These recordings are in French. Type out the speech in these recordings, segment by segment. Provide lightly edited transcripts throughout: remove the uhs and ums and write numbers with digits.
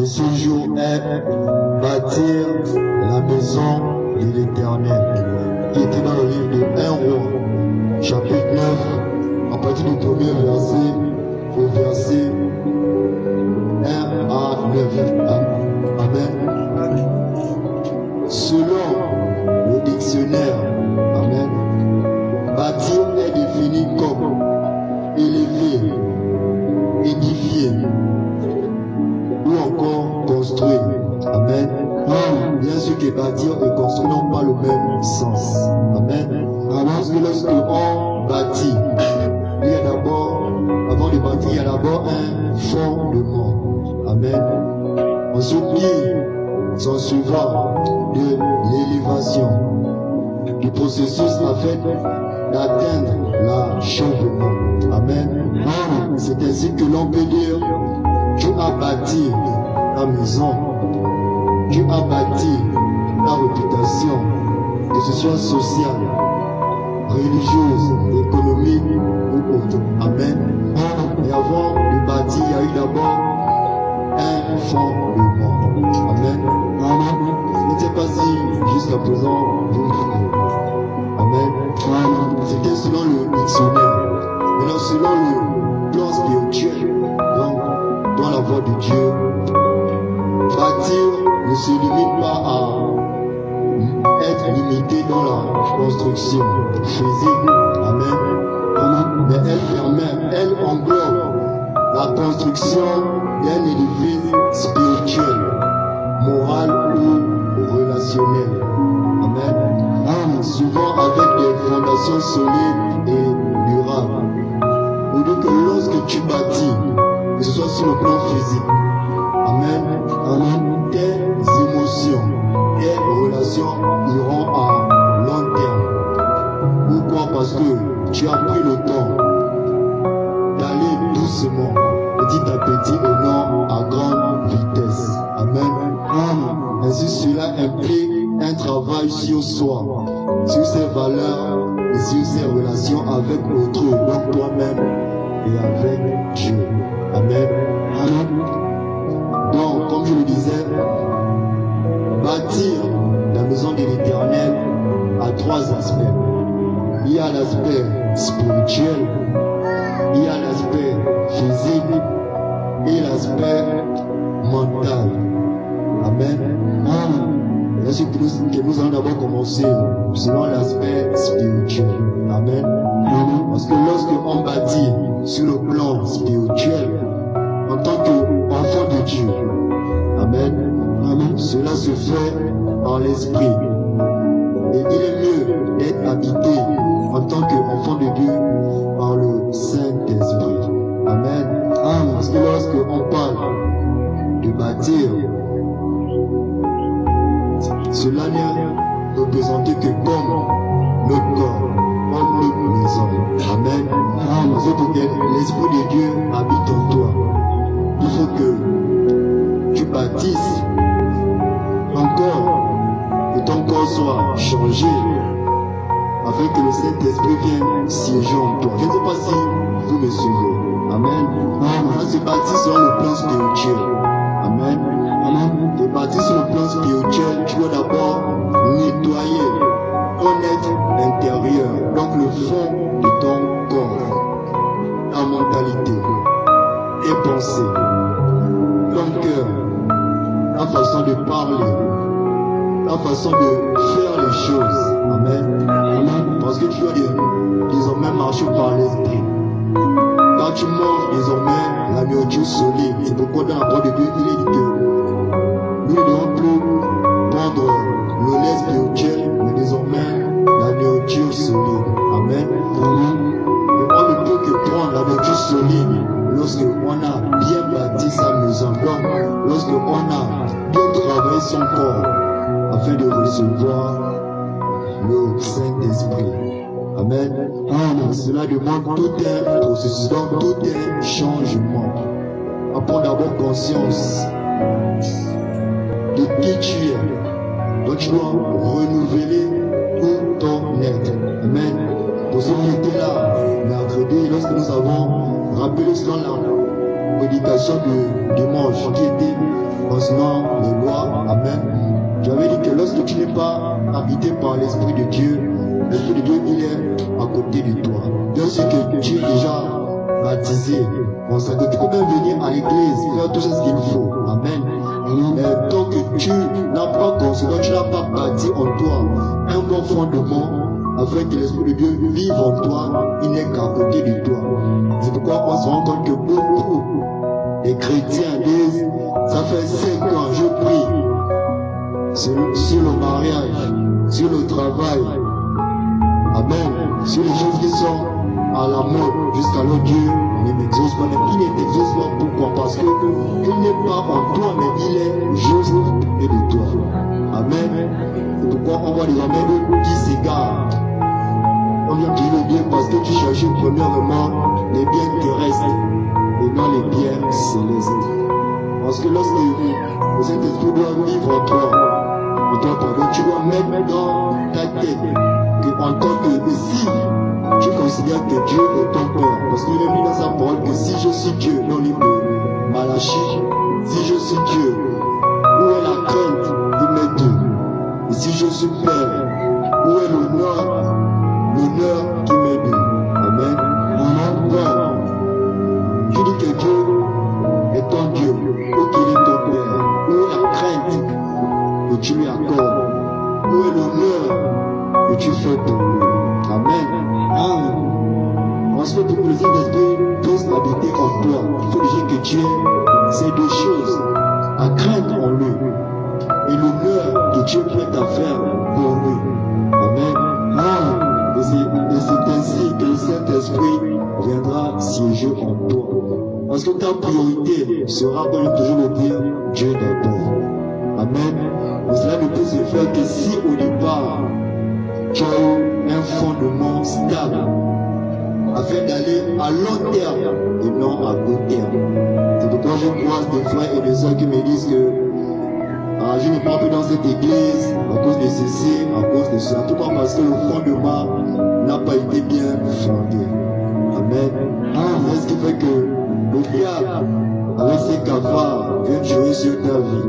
de ce jour est bâtir la maison de l'Éternel, qui était dans le livre de 1 Roi, chapitre 9, à partir du premier verset au verset 1 à 9. Amen. Selon le dictionnaire, amen, bâtir est défini comme élever, édifier ou encore construire. Amen. Bien sûr que bâtir et construire n'ont pas le même sens. Amen. Parce que lorsque on bâtit, il y a d'abord, avant de bâtir, il y a d'abord un fondement. Amen. Ensuite, il s'en suivra de l'élévation, du processus afin d'atteindre l'achèvement. Amen. C'est ainsi que l'on peut dire, tu as bâti ta maison, tu as bâti ta réputation, que ce soit sociale, religieuse, économique ou autre. Amen. Et avant de bâtir, il y a eu d'abord un fondement. Amen. Amen. Je ne sais pas si jusqu'à présent vous me suivez. Amen. C'était selon le dictionnaire. Maintenant, selon le plan spirituel, donc dans la voie de Dieu, bâtir ne se limite pas à être limité dans la construction physique. Amen. Mais elle permet, elle englobe la construction d'un édifice spirituel, moral ou relationnel. Amen. Souvent avec des fondations solides et durables. On dit que lorsque tu bâtis, que ce soit sur le plan physique, amen, tes émotions, tes relations iront à long terme. Pourquoi? Parce que tu as pris le temps d'aller doucement, petit à petit, et non à grande vitesse. Amen. Ainsi, cela implique un travail sur soi, sur ses valeurs et sur ses relations avec autrui, donc toi-même et avec Dieu. Amen. Donc, comme je le disais, bâtir la maison de l'Éternel a trois aspects. Il y a l'aspect spirituel, il y a l'aspect physique et l'aspect mental. Amen. Ainsi que nous allons d'abord commencer selon l'aspect spirituel. Amen. Parce que lorsque on bâtit sur le plan spirituel, en tant qu'enfant de Dieu, amen, cela se fait en l'esprit. Et il est mieux d'être habité en tant qu'enfant de Dieu par le Saint-Esprit. Amen. Parce que lorsque on parle de bâtir, cela n'est représenté que comme notre corps, comme notre maison. Amen. Parce que l'Esprit de Dieu habite en toi. Il faut que tu bâtisses encore, que ton corps soit changé, afin que le Saint-Esprit vienne siéger en toi. Je ne sais pas si vous me suivez. Amen. On se bâtit sur le plan spirituel. Amen. Et bâtir sur le plan spirituel, tu dois d'abord nettoyer ton être intérieur, donc le fond de ton corps, ta mentalité, tes pensées, ton cœur, ta façon de parler, ta façon de faire les choses. Amen. Parce que tu dois désormais marcher par l'esprit. Quand tu manges désormais la nourriture solide, c'est pourquoi dans la parole de Dieu, il est dit que nous ne devons plus prendre le lait spirituel, mais désormais la nourriture solide. Amen. Et on ne peut que prendre la nourriture solide lorsque on a bien bâti sa maison. Donc, lorsque on a bien travaillé son corps afin de recevoir le Saint-Esprit. Amen. Cela demande tout un processus, donc tout un changement. À prendre d'abord conscience de qui tu es. Donc tu dois renouveler tout ton être. Amen. Pour ceux qui étaient là mercredi, lorsque nous avons rappelé selon la méditation de dimanche, qui était concernant les lois. Amen. J'avais dit que lorsque tu n'es pas habité par l'Esprit de Dieu, l'Esprit de Dieu, il est à côté de toi. Bien sûr que tu es déjà baptisé, consacré, tu peux même venir à l'église, faire tout ce qu'il faut. Amen. Mais tant que tu n'as pas considéré, tu n'as pas bâti en toi un bon fondement, afin que l'Esprit de Dieu vive en toi, il n'est qu'à côté de toi. C'est pourquoi on se rend compte que beaucoup de chrétiens disent, ça fait 5 ans, je prie sur le mariage, sur le travail, amen, sur les choses qui sont à la mode, jusqu'à l'autre Dieu ne m'exauce pas. Mais il ne t'exauce pas, pourquoi? Parce qu'il n'est pas en toi, mais il est juste et de toi. Amen. C'est pourquoi on voit des hommes qui s'égarent. On vient dire le bien parce que tu cherches premièrement les biens terrestres et non les biens célestes. Parce que lorsque le Saint-Esprit doit vivre en toi, tu dois mettre dans ta tête qu'en tant que si tu considères que Dieu est ton Père, parce qu'il est mis dans sa parole que si je suis Dieu, dans le livre de Malachie, si je suis Dieu, où est la crainte de mes deux? Et si je suis Père, où est l'honneur qui m'est dû? Amen. Bon, tu dis que Dieu est ton Dieu, ou qu'il est ton Père, où est la crainte que tu lui accordes? Où est l'honneur que tu fais pour lui? Amen. Ensuite, pour que le Saint-Esprit puisse habiter en toi, il faut déjà que tu aies ces deux choses, la crainte en lui et l'honneur que tu es prêt à faire pour lui. Amen. Et c'est ainsi que le Saint-Esprit viendra siéger en toi. Parce que ta priorité sera, comme je toujours le dire, Dieu d'abord. Amen. Et cela ne peut se faire que si au départ, tu as eu un fondement stable, afin d'aller à long terme et non à court terme. C'est pourquoi je croise des frères et des sœurs qui me disent que je ne pars plus dans cette église à cause de ceci, à cause de cela. Tout parce que le fondement n'a pas été bien fondé. Amen. C'est ce qui fait que le diable, avec ses cafards, vient jouer sur ta vie.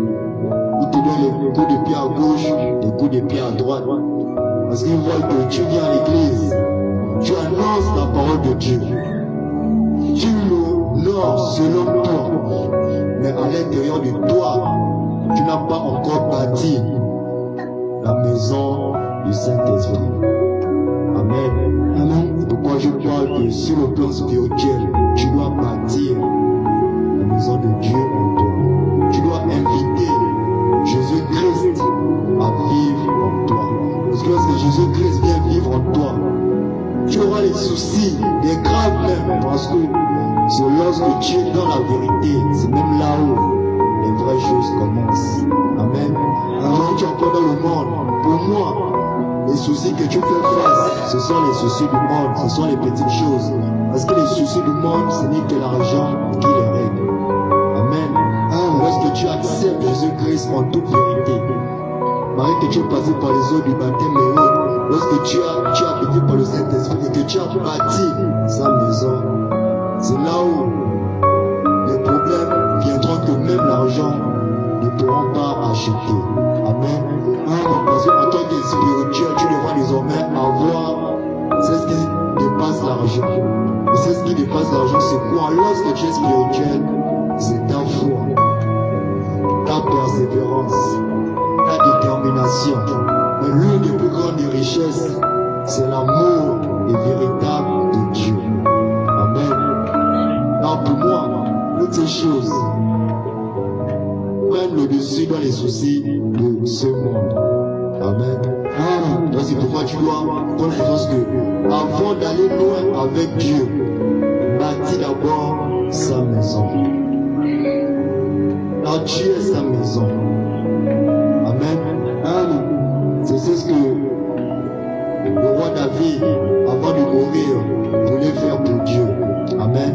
Il te donne les coups de pied à gauche, les coups de pied à droite. Parce qu'il voit que tu viens à l'église, tu annonces la parole de Dieu. Tu l'honores selon toi. Mais à l'intérieur de toi, tu n'as pas encore bâti la maison du Saint-Esprit. Amen. Amen. C'est pourquoi je parle que sur le plan spirituel, tu dois bâtir la maison de Dieu en toi. Tu dois inviter Jésus-Christ à vivre en toi. Parce que lorsque Jésus-Christ vient vivre en toi, tu auras les soucis, des graves même, parce que c'est lorsque tu es dans la vérité, c'est même là où les vraies choses commencent. Amen. Alors que tu es encore dans le monde, pour moi, les soucis que tu fais face, ce sont les soucis du monde, ce sont les petites choses. Parce que les soucis du monde, ce n'est que l'argent qui les règle. Amen. Lorsque tu acceptes Jésus-Christ en toute vérité, malgré que tu es passé par les eaux du baptême et autres, lorsque tu es habité par le Saint-Esprit et que tu as bâti sa maison, c'est là où les problèmes viendront que même l'argent ne pourront pas acheter. Amen. Parce qu'en tant que spirituel, tu devras désormais avoir ce qui dépasse l'argent. Et ce qui dépasse l'argent, c'est quoi? Lorsque tu es spirituel, c'est ta foi, ta persévérance, ta détermination. Mais l'une des plus grandes richesses, c'est l'amour véritable de Dieu. Amen. Alors pour moi, toutes ces choses prennent le dessus dans les soucis de ce monde. Amen. Donc c'est pourquoi tu dois prendre conscience que avant d'aller loin avec Dieu, bâtis d'abord sa maison. Car Dieu est sa maison. Amen. C'est ce que le roi David, avant de mourir, voulait faire pour Dieu. Amen.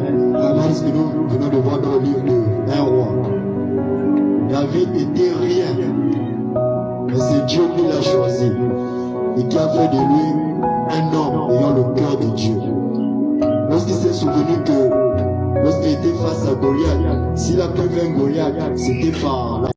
C'est ce que nous venons de voir dans le livre de 1 roi. David n'était rien, mais c'est Dieu qui l'a choisi et qui a fait de lui un homme ayant le cœur de Dieu. Lorsqu'il s'est souvenu que lorsqu'il était face à Goliath, s'il a pu vaincre Goliath, c'était par la